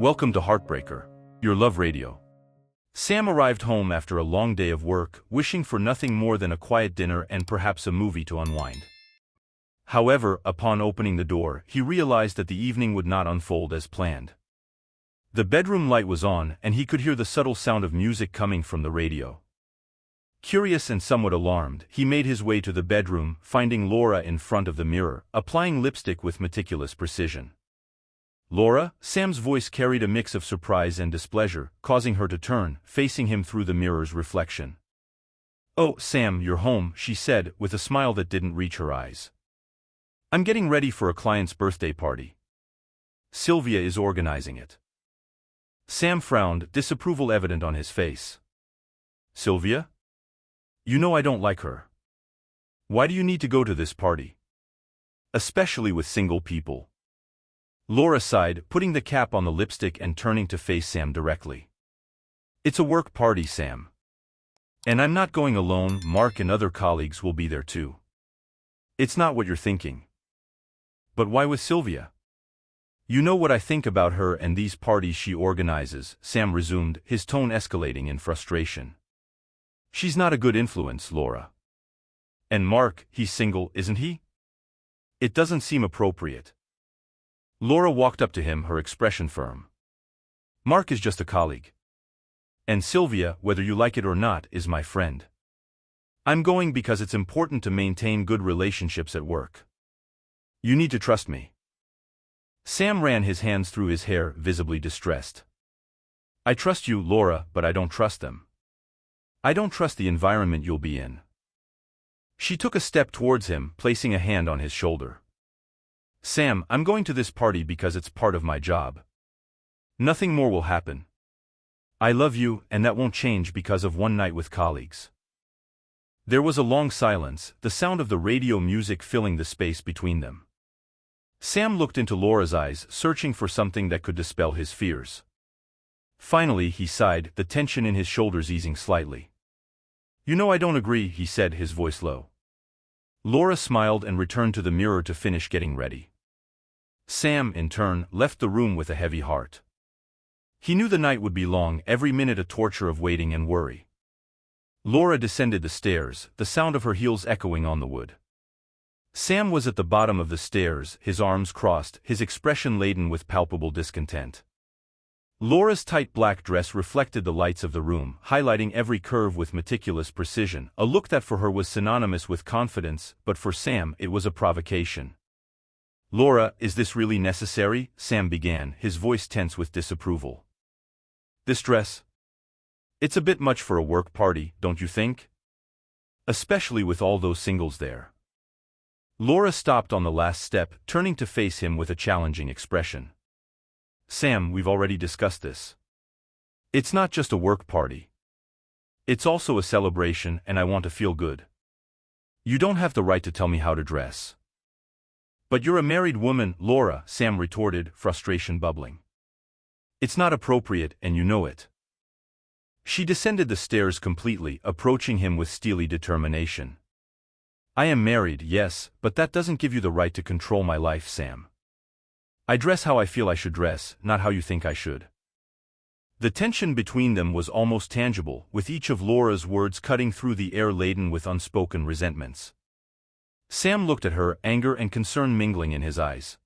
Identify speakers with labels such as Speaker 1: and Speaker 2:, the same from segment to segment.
Speaker 1: Welcome to Heartbreaker, your love radio. Sam arrived home after a long day of work, wishing for nothing more than a quiet dinner and perhaps a movie to unwind. However, upon opening the door, he realized that the evening would not unfold as planned. The bedroom light was on, and he could hear the subtle sound of music coming from the radio. Curious and somewhat alarmed, he made his way to the bedroom, finding Laura in front of the mirror, applying lipstick with meticulous precision. "Laura?" Sam's voice carried a mix of surprise and displeasure, causing her to turn, facing him through the mirror's reflection. "Oh, Sam, you're home," she said, with a smile that didn't reach her eyes. "I'm getting ready for a client's birthday party. Sylvia is organizing it." Sam frowned, disapproval evident on his face. "Sylvia? You know I don't like her. Why do you need to go to this party? Especially with single people." Laura sighed, putting the cap on the lipstick and turning to face Sam directly. "It's a work party, Sam. And I'm not going alone, Mark and other colleagues will be there too. It's not what you're thinking." "But why with Sylvia?" "You know what I think about her and these parties she organizes," Sam resumed, his tone escalating in frustration. "She's not a good influence, Laura. And Mark, he's single, isn't he? It doesn't seem appropriate." Laura walked up to him, her expression firm. "Mark is just a colleague. And Sylvia, whether you like it or not, is my friend. I'm going because it's important to maintain good relationships at work. You need to trust me." Sam ran his hands through his hair, visibly distressed. "I trust you, Laura, but I don't trust them. I don't trust the environment you'll be in." She took a step towards him, placing a hand on his shoulder. "Sam, I'm going to this party because it's part of my job. Nothing more will happen. I love you, and that won't change because of one night with colleagues." There was a long silence, the sound of the radio music filling the space between them. Sam looked into Laura's eyes, searching for something that could dispel his fears. Finally, he sighed, the tension in his shoulders easing slightly. "You know I don't agree," he said, his voice low. Laura smiled and returned to the mirror to finish getting ready. Sam, in turn, left the room with a heavy heart. He knew the night would be long, every minute a torture of waiting and worry. Laura descended the stairs, the sound of her heels echoing on the wood. Sam was at the bottom of the stairs, his arms crossed, his expression laden with palpable discontent. Laura's tight black dress reflected the lights of the room, highlighting every curve with meticulous precision, a look that for her was synonymous with confidence, but for Sam it was a provocation. "Laura, is this really necessary?" Sam began, his voice tense with disapproval. "This dress? It's a bit much for a work party, don't you think? Especially with all those singles there." Laura stopped on the last step, turning to face him with a challenging expression. "Sam, we've already discussed this. It's not just a work party. It's also a celebration, and I want to feel good. You don't have the right to tell me how to dress." "But you're a married woman, Laura," Sam retorted, frustration bubbling. "It's not appropriate, and you know it." She descended the stairs completely, approaching him with steely determination. "I am married, yes, but that doesn't give you the right to control my life, Sam. I dress how I feel I should dress, not how you think I should." The tension between them was almost tangible, with each of Laura's words cutting through the air laden with unspoken resentments. Sam looked at her, anger and concern mingling in his eyes.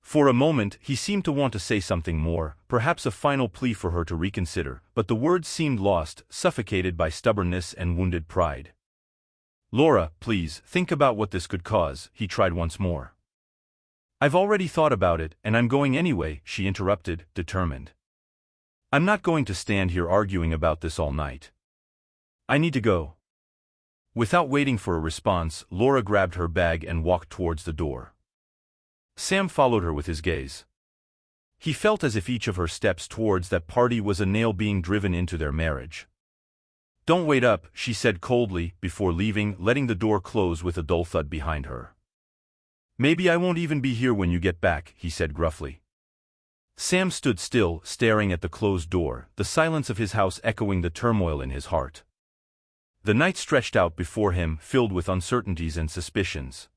Speaker 1: For a moment, he seemed to want to say something more, perhaps a final plea for her to reconsider, but the words seemed lost, suffocated by stubbornness and wounded pride. "Laura, please, think about what this could cause," he tried once more. "I've already thought about it, and I'm going anyway," she interrupted, determined. "I'm not going to stand here arguing about this all night. I need to go." Without waiting for a response, Laura grabbed her bag and walked towards the door. Sam followed her with his gaze. He felt as if each of her steps towards that party was a nail being driven into their marriage. "Don't wait up," she said coldly, before leaving, letting the door close with a dull thud behind her. "Maybe I won't even be here when you get back," he said gruffly. Sam stood still, staring at the closed door, the silence of his house echoing the turmoil in his heart. The night stretched out before him, filled with uncertainties and suspicions.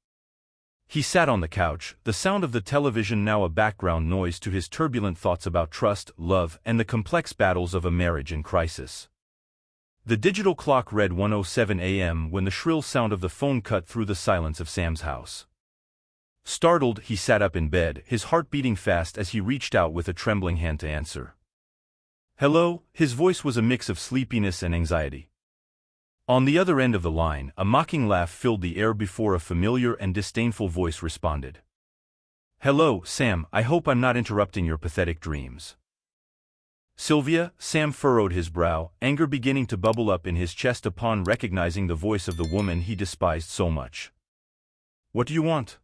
Speaker 1: He sat on the couch, the sound of the television now a background noise to his turbulent thoughts about trust, love, and the complex battles of a marriage in crisis. The digital clock read 1:07 a.m. when the shrill sound of the phone cut through the silence of Sam's house. Startled, he sat up in bed, his heart beating fast as he reached out with a trembling hand to answer. "Hello," his voice was a mix of sleepiness and anxiety. On the other end of the line, a mocking laugh filled the air before a familiar and disdainful voice responded. "Hello, Sam, I hope I'm not interrupting your pathetic dreams." "Sylvia?" Sam furrowed his brow, anger beginning to bubble up in his chest upon recognizing the voice of the woman he despised so much. "What do you want?"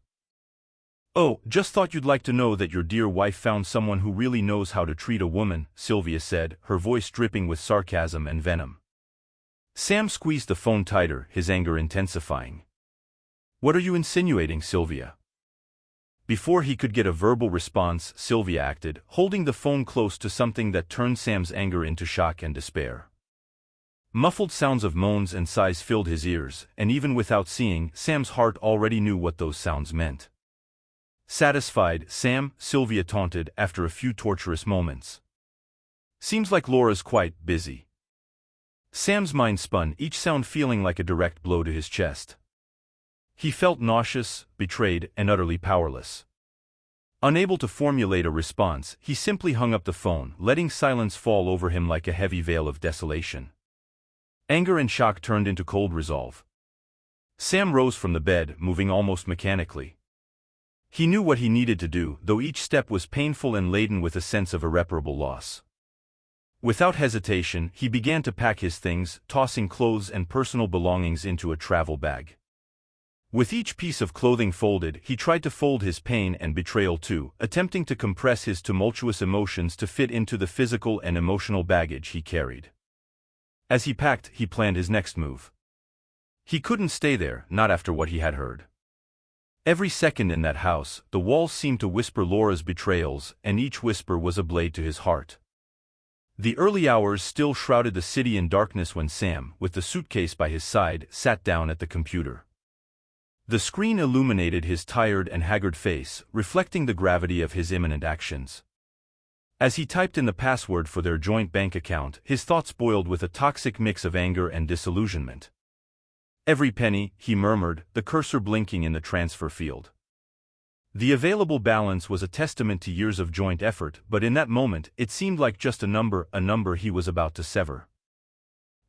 Speaker 1: "Oh, just thought you'd like to know that your dear wife found someone who really knows how to treat a woman," Sylvia said, her voice dripping with sarcasm and venom. Sam squeezed the phone tighter, his anger intensifying. "What are you insinuating, Sylvia?" Before he could get a verbal response, Sylvia acted, holding the phone close to something that turned Sam's anger into shock and despair. Muffled sounds of moans and sighs filled his ears, and even without seeing, Sam's heart already knew what those sounds meant. "Satisfied, Sam?" Sylvia taunted after a few torturous moments. "Seems like Laura's quite busy." Sam's mind spun, each sound feeling like a direct blow to his chest. He felt nauseous, betrayed, and utterly powerless. Unable to formulate a response, he simply hung up the phone, letting silence fall over him like a heavy veil of desolation. Anger and shock turned into cold resolve. Sam rose from the bed, moving almost mechanically. He knew what he needed to do, though each step was painful and laden with a sense of irreparable loss. Without hesitation, he began to pack his things, tossing clothes and personal belongings into a travel bag. With each piece of clothing folded, he tried to fold his pain and betrayal too, attempting to compress his tumultuous emotions to fit into the physical and emotional baggage he carried. As he packed, he planned his next move. He couldn't stay there, not after what he had heard. Every second in that house, the walls seemed to whisper Laura's betrayals, and each whisper was a blade to his heart. The early hours still shrouded the city in darkness when Sam, with the suitcase by his side, sat down at the computer. The screen illuminated his tired and haggard face, reflecting the gravity of his imminent actions. As he typed in the password for their joint bank account, his thoughts boiled with a toxic mix of anger and disillusionment. "Every penny," he murmured, the cursor blinking in the transfer field. The available balance was a testament to years of joint effort, but in that moment, it seemed like just a number he was about to sever.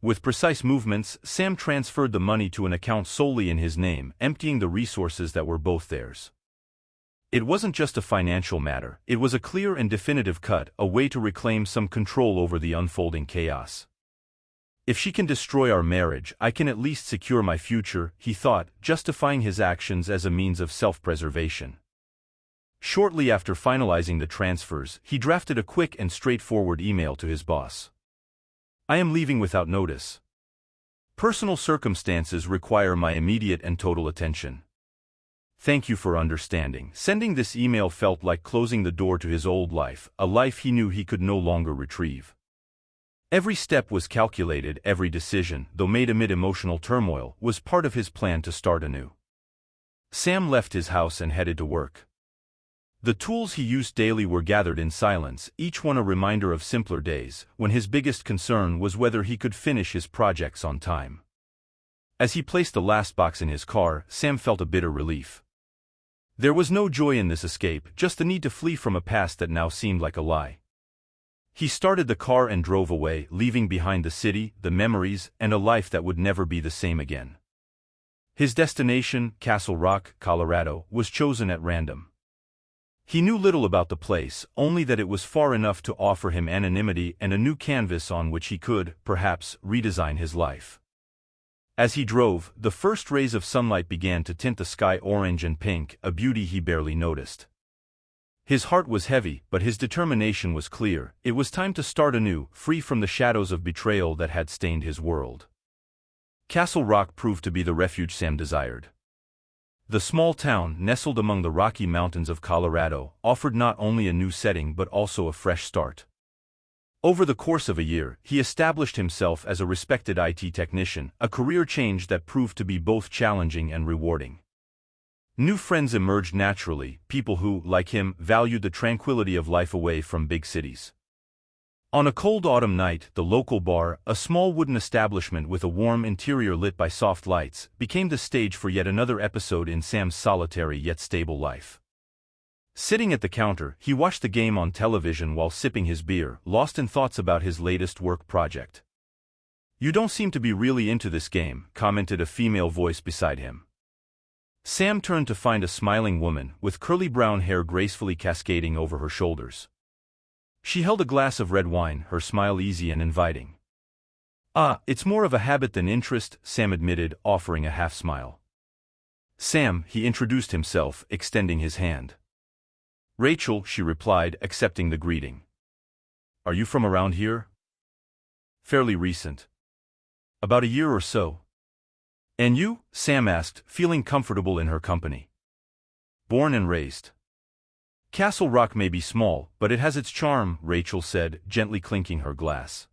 Speaker 1: With precise movements, Sam transferred the money to an account solely in his name, emptying the resources that were both theirs. It wasn't just a financial matter, it was a clear and definitive cut, a way to reclaim some control over the unfolding chaos. "If she can destroy our marriage, I can at least secure my future," he thought, justifying his actions as a means of self-preservation. Shortly after finalizing the transfers, he drafted a quick and straightforward email to his boss. "I am leaving without notice. Personal circumstances require my immediate and total attention. Thank you for understanding." Sending this email felt like closing the door to his old life, a life he knew he could no longer retrieve. Every step was calculated, every decision, though made amid emotional turmoil, was part of his plan to start anew. Sam left his house and headed to work. The tools he used daily were gathered in silence, each one a reminder of simpler days, when his biggest concern was whether he could finish his projects on time. As he placed the last box in his car, Sam felt a bitter relief. There was no joy in this escape, just the need to flee from a past that now seemed like a lie. He started the car and drove away, leaving behind the city, the memories, and a life that would never be the same again. His destination, Castle Rock, Colorado, was chosen at random. He knew little about the place, only that it was far enough to offer him anonymity and a new canvas on which he could, perhaps, redesign his life. As he drove, the first rays of sunlight began to tint the sky orange and pink, a beauty he barely noticed. His heart was heavy, but his determination was clear. It was time to start anew, free from the shadows of betrayal that had stained his world. Castle Rock proved to be the refuge Sam desired. The small town, nestled among the Rocky Mountains of Colorado, offered not only a new setting but also a fresh start. Over the course of a year, he established himself as a respected IT technician, a career change that proved to be both challenging and rewarding. New friends emerged naturally, people who, like him, valued the tranquility of life away from big cities. On a cold autumn night, the local bar, a small wooden establishment with a warm interior lit by soft lights, became the stage for yet another episode in Sam's solitary yet stable life. Sitting at the counter, he watched the game on television while sipping his beer, lost in thoughts about his latest work project. "You don't seem to be really into this game," commented a female voice beside him. Sam turned to find a smiling woman, with curly brown hair gracefully cascading over her shoulders. She held a glass of red wine, her smile easy and inviting. "Ah, it's more of a habit than interest," Sam admitted, offering a half-smile. "Sam," he introduced himself, extending his hand. "Rachel," she replied, accepting the greeting. "Are you from around here?" "Fairly recent. About a year or so." "And you?" Sam asked, feeling comfortable in her company. "Born and raised." "Castle Rock may be small, but it has its charm," Rachel said, gently clinking her glass.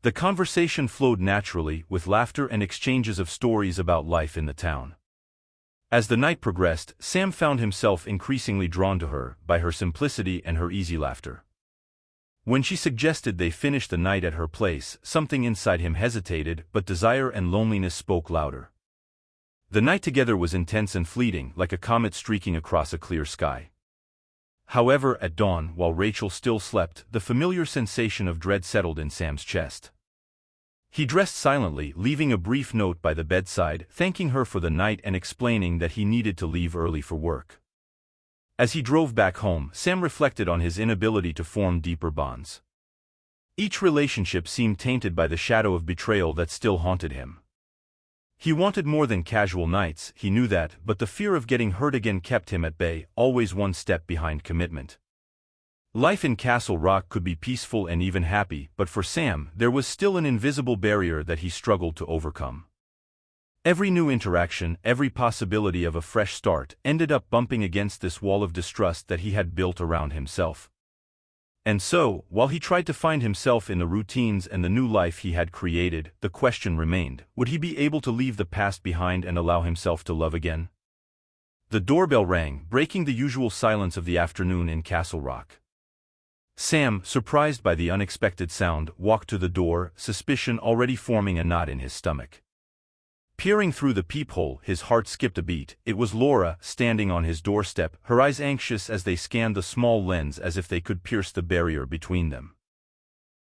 Speaker 1: The conversation flowed naturally, with laughter and exchanges of stories about life in the town. As the night progressed, Sam found himself increasingly drawn to her, by her simplicity and her easy laughter. When she suggested they finish the night at her place, something inside him hesitated, but desire and loneliness spoke louder. The night together was intense and fleeting, like a comet streaking across a clear sky. However, at dawn, while Rachel still slept, the familiar sensation of dread settled in Sam's chest. He dressed silently, leaving a brief note by the bedside, thanking her for the night and explaining that he needed to leave early for work. As he drove back home, Sam reflected on his inability to form deeper bonds. Each relationship seemed tainted by the shadow of betrayal that still haunted him. He wanted more than casual nights, he knew that, but the fear of getting hurt again kept him at bay, always one step behind commitment. Life in Castle Rock could be peaceful and even happy, but for Sam, there was still an invisible barrier that he struggled to overcome. Every new interaction, every possibility of a fresh start, ended up bumping against this wall of distrust that he had built around himself. And so, while he tried to find himself in the routines and the new life he had created, the question remained, would he be able to leave the past behind and allow himself to love again? The doorbell rang, breaking the usual silence of the afternoon in Castle Rock. Sam, surprised by the unexpected sound, walked to the door, suspicion already forming a knot in his stomach. Peering through the peephole, his heart skipped a beat. It was Laura, standing on his doorstep, her eyes anxious as they scanned the small lens as if they could pierce the barrier between them.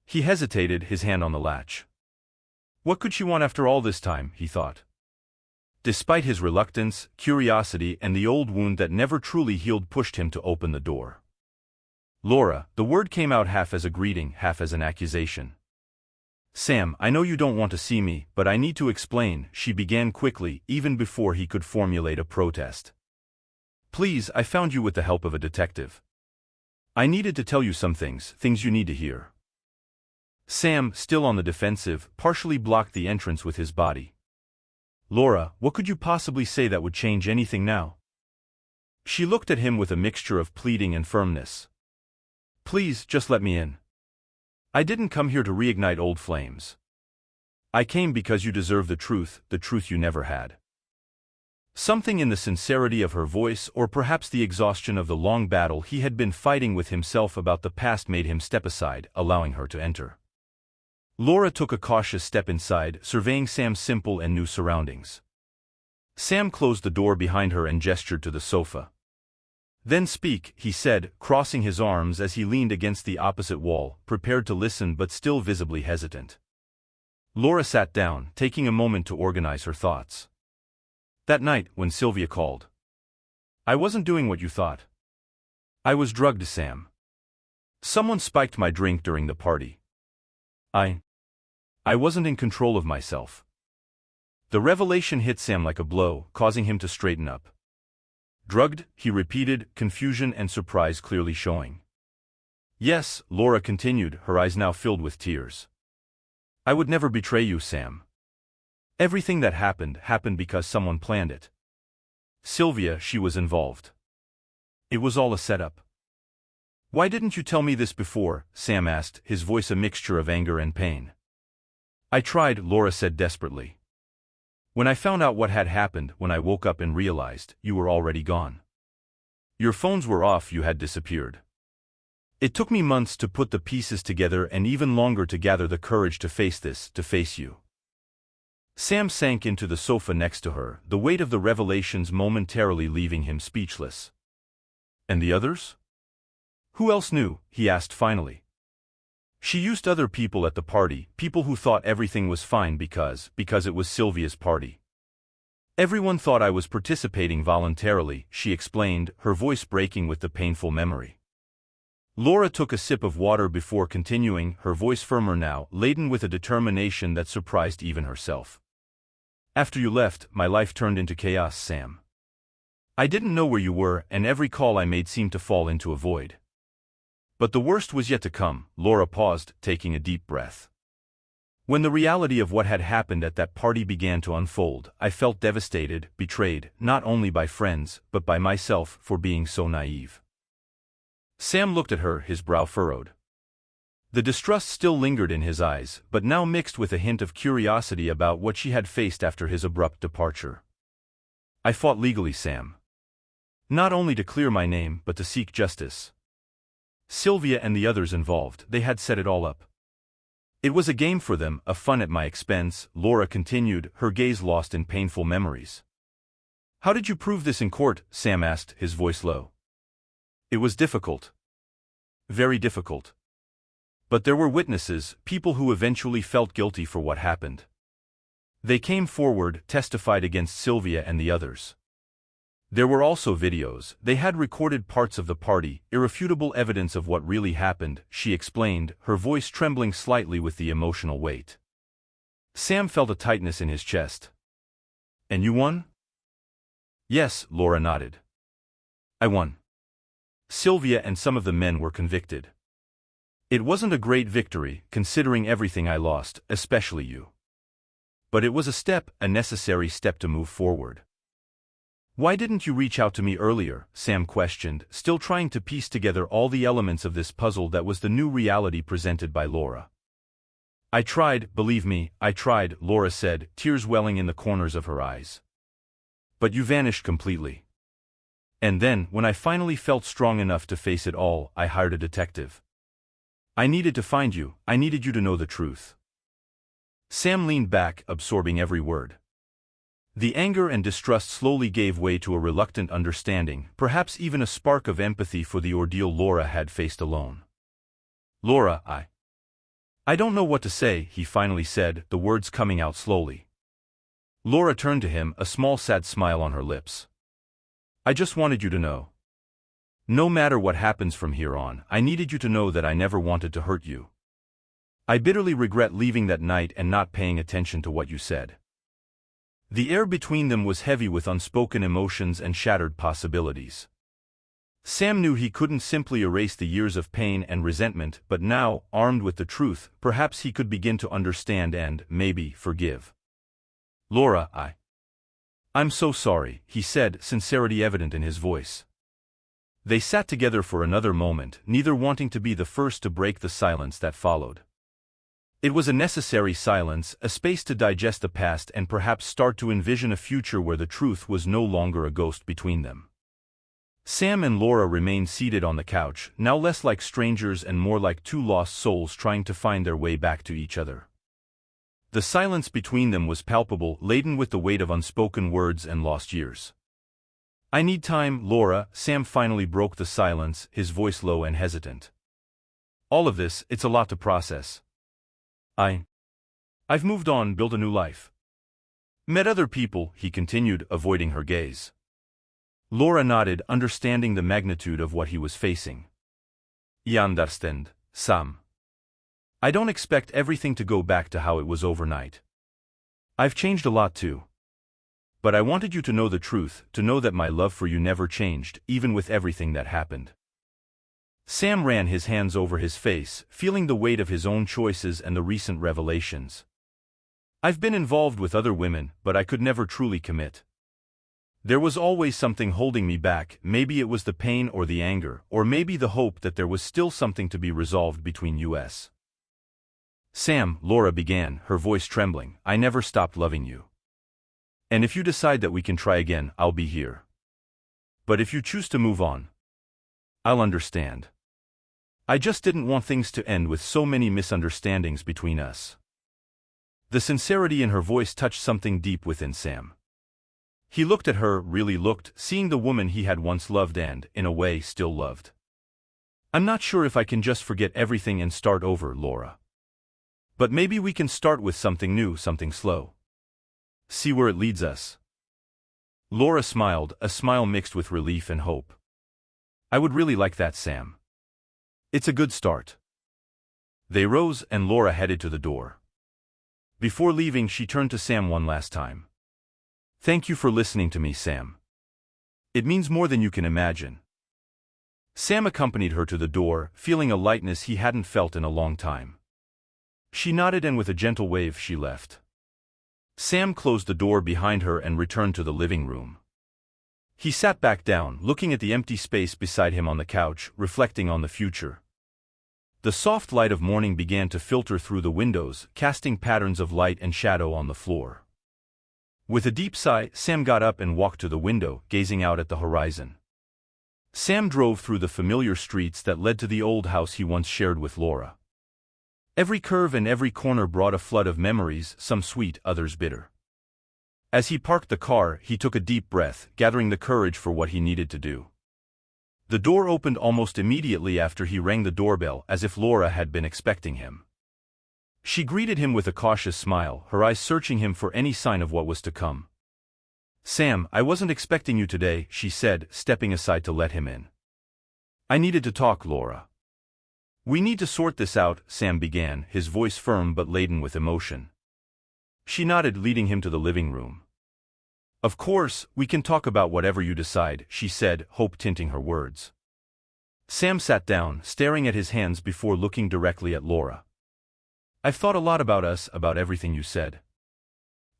Speaker 1: He hesitated, his hand on the latch. What could she want after all this time, he thought. Despite his reluctance, curiosity, and the old wound that never truly healed pushed him to open the door. "Laura," the word came out half as a greeting, half as an accusation. "Sam, I know you don't want to see me, but I need to explain," she began quickly, even before he could formulate a protest. "Please, I found you with the help of a detective. I needed to tell you some things you need to hear." Sam, still on the defensive, partially blocked the entrance with his body. "Laura, what could you possibly say that would change anything now?" She looked at him with a mixture of pleading and firmness. "Please, just let me in. I didn't come here to reignite old flames. I came because you deserve the truth you never had." Something in the sincerity of her voice, or perhaps the exhaustion of the long battle he had been fighting with himself about the past, made him step aside, allowing her to enter. Laura took a cautious step inside, surveying Sam's simple and new surroundings. Sam closed the door behind her and gestured to the sofa. "Then speak," he said, crossing his arms as he leaned against the opposite wall, prepared to listen but still visibly hesitant. Laura sat down, taking a moment to organize her thoughts. "That night, when Sylvia called. I wasn't doing what you thought. I was drugged, Sam. Someone spiked my drink during the party. I wasn't in control of myself." The revelation hit Sam like a blow, causing him to straighten up. "Drugged?" he repeated, confusion and surprise clearly showing. "Yes," Laura continued, her eyes now filled with tears. "I would never betray you, Sam. Everything that happened because someone planned it. Sylvia, she was involved. It was all a setup." "Why didn't you tell me this before?" Sam asked, his voice a mixture of anger and pain. "I tried," Laura said desperately. When I found out what had happened, when I woke up and realized you were already gone. Your phones were off, you had disappeared. It took me months to put the pieces together and even longer to gather the courage to face this, to face you. Sam sank into the sofa next to her, the weight of the revelations momentarily leaving him speechless. And the others? Who else knew? He asked finally. She used other people at the party, people who thought everything was fine because it was Sylvia's party. Everyone thought I was participating voluntarily, she explained, her voice breaking with the painful memory. Laura took a sip of water before continuing, her voice firmer now, laden with a determination that surprised even herself. After you left, my life turned into chaos, Sam. I didn't know where you were, and every call I made seemed to fall into a void. But the worst was yet to come. Laura paused, taking a deep breath. When the reality of what had happened at that party began to unfold, I felt devastated, betrayed, not only by friends, but by myself for being so naive. Sam looked at her, his brow furrowed. The distrust still lingered in his eyes, but now mixed with a hint of curiosity about what she had faced after his abrupt departure. I fought legally, Sam. Not only to clear my name, but to seek justice. Sylvia and the others involved, they had set it all up. It was a game for them, a fun at my expense, Laura continued, her gaze lost in painful memories. How did you prove this in court? Sam asked, his voice low. It was difficult. Very difficult. But there were witnesses, people who eventually felt guilty for what happened. They came forward, testified against Sylvia and the others. There were also videos, they had recorded parts of the party, irrefutable evidence of what really happened, she explained, her voice trembling slightly with the emotional weight. Sam felt a tightness in his chest. And you won? Yes, Laura nodded. I won. Sylvia and some of the men were convicted. It wasn't a great victory, considering everything I lost, especially you. But it was a step, a necessary step to move forward. Why didn't you reach out to me earlier? Sam questioned, still trying to piece together all the elements of this puzzle that was the new reality presented by Laura. I tried, believe me, I tried, Laura said, tears welling in the corners of her eyes. But you vanished completely. And then, when I finally felt strong enough to face it all, I hired a detective. I needed to find you, I needed you to know the truth. Sam leaned back, absorbing every word. The anger and distrust slowly gave way to a reluctant understanding, perhaps even a spark of empathy for the ordeal Laura had faced alone. Laura, I don't know what to say, he finally said, the words coming out slowly. Laura turned to him, a small sad smile on her lips. I just wanted you to know. No matter what happens from here on, I needed you to know that I never wanted to hurt you. I bitterly regret leaving that night and not paying attention to what you said. The air between them was heavy with unspoken emotions and shattered possibilities. Sam knew he couldn't simply erase the years of pain and resentment, but now, armed with the truth, perhaps he could begin to understand and, maybe, forgive. Laura, I'm so sorry, he said, sincerity evident in his voice. They sat together for another moment, neither wanting to be the first to break the silence that followed. It was a necessary silence, a space to digest the past and perhaps start to envision a future where the truth was no longer a ghost between them. Sam and Laura remained seated on the couch, now less like strangers and more like two lost souls trying to find their way back to each other. The silence between them was palpable, laden with the weight of unspoken words and lost years. I need time, Laura, Sam finally broke the silence, his voice low and hesitant. All of this, it's a lot to process. I've moved on, built a new life. Met other people, he continued, avoiding her gaze. Laura nodded, understanding the magnitude of what he was facing. I understand, Sam. I don't expect everything to go back to how it was overnight. I've changed a lot too. But I wanted you to know the truth, to know that my love for you never changed, even with everything that happened. Sam ran his hands over his face, feeling the weight of his own choices and the recent revelations. I've been involved with other women, but I could never truly commit. There was always something holding me back, maybe it was the pain or the anger, or maybe the hope that there was still something to be resolved between us. Sam, Laura began, her voice trembling, I never stopped loving you. And if you decide that we can try again, I'll be here. But if you choose to move on, I'll understand. I just didn't want things to end with so many misunderstandings between us. The sincerity in her voice touched something deep within Sam. He looked at her, really looked, seeing the woman he had once loved and, in a way, still loved. I'm not sure if I can just forget everything and start over, Laura. But maybe we can start with something new, something slow. See where it leads us. Laura smiled, a smile mixed with relief and hope. I would really like that, Sam. It's a good start. They rose and Laura headed to the door. Before leaving, she turned to Sam one last time. Thank you for listening to me, Sam. It means more than you can imagine. Sam accompanied her to the door, feeling a lightness he hadn't felt in a long time. She nodded and with a gentle wave she left. Sam closed the door behind her and returned to the living room. He sat back down, looking at the empty space beside him on the couch, reflecting on the future. The soft light of morning began to filter through the windows, casting patterns of light and shadow on the floor. With a deep sigh, Sam got up and walked to the window, gazing out at the horizon. Sam drove through the familiar streets that led to the old house he once shared with Laura. Every curve and every corner brought a flood of memories, some sweet, others bitter. As he parked the car, he took a deep breath, gathering the courage for what he needed to do. The door opened almost immediately after he rang the doorbell, as if Laura had been expecting him. She greeted him with a cautious smile, her eyes searching him for any sign of what was to come. Sam, I wasn't expecting you today, she said, stepping aside to let him in. I needed to talk, Laura. We need to sort this out, Sam began, his voice firm but laden with emotion. She nodded, leading him to the living room. Of course, we can talk about whatever you decide, she said, hope tinting her words. Sam sat down, staring at his hands before looking directly at Laura. I've thought a lot about us, about everything you said.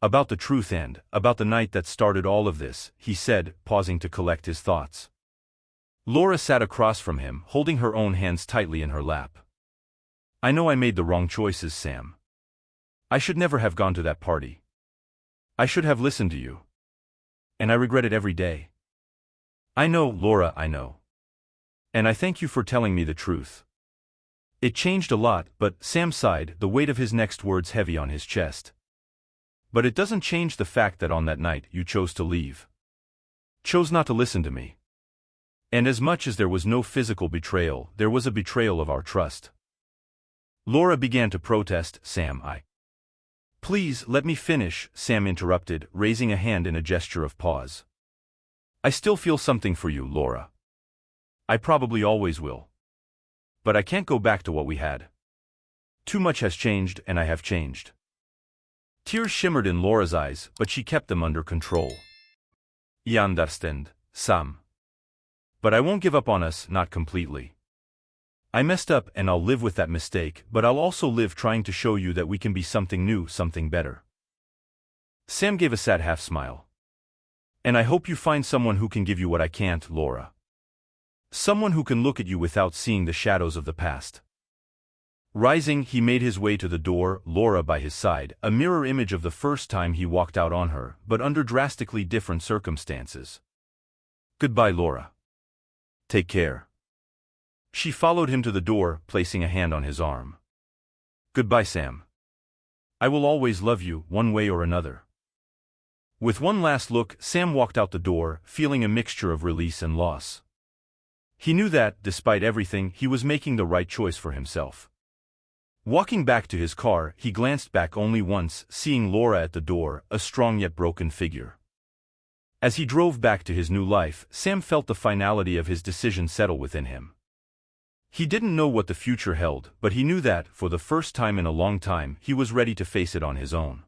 Speaker 1: About the truth and, about the night that started all of this, he said, pausing to collect his thoughts. Laura sat across from him, holding her own hands tightly in her lap. I know I made the wrong choices, Sam. I should never have gone to that party. I should have listened to you. And I regret it every day. I know, Laura, I know. And I thank you for telling me the truth. It changed a lot, but Sam sighed, the weight of his next words heavy on his chest. But it doesn't change the fact that on that night you chose to leave. Chose not to listen to me. And as much as there was no physical betrayal, there was a betrayal of our trust. Laura began to protest, Sam, Please, let me finish, Sam interrupted, raising a hand in a gesture of pause. I still feel something for you, Laura. I probably always will. But I can't go back to what we had. Too much has changed, and I have changed. Tears shimmered in Laura's eyes, but she kept them under control. I understand, Sam. But I won't give up on us, not completely. I messed up and I'll live with that mistake, but I'll also live trying to show you that we can be something new, something better. Sam gave a sad half-smile. And I hope you find someone who can give you what I can't, Laura. Someone who can look at you without seeing the shadows of the past. Rising, he made his way to the door, Laura by his side, a mirror image of the first time he walked out on her, but under drastically different circumstances. Goodbye, Laura. Take care. She followed him to the door, placing a hand on his arm. Goodbye, Sam. I will always love you, one way or another. With one last look, Sam walked out the door, feeling a mixture of release and loss. He knew that, despite everything, he was making the right choice for himself. Walking back to his car, he glanced back only once, seeing Laura at the door, a strong yet broken figure. As he drove back to his new life, Sam felt the finality of his decision settle within him. He didn't know what the future held, but he knew that, for the first time in a long time, he was ready to face it on his own.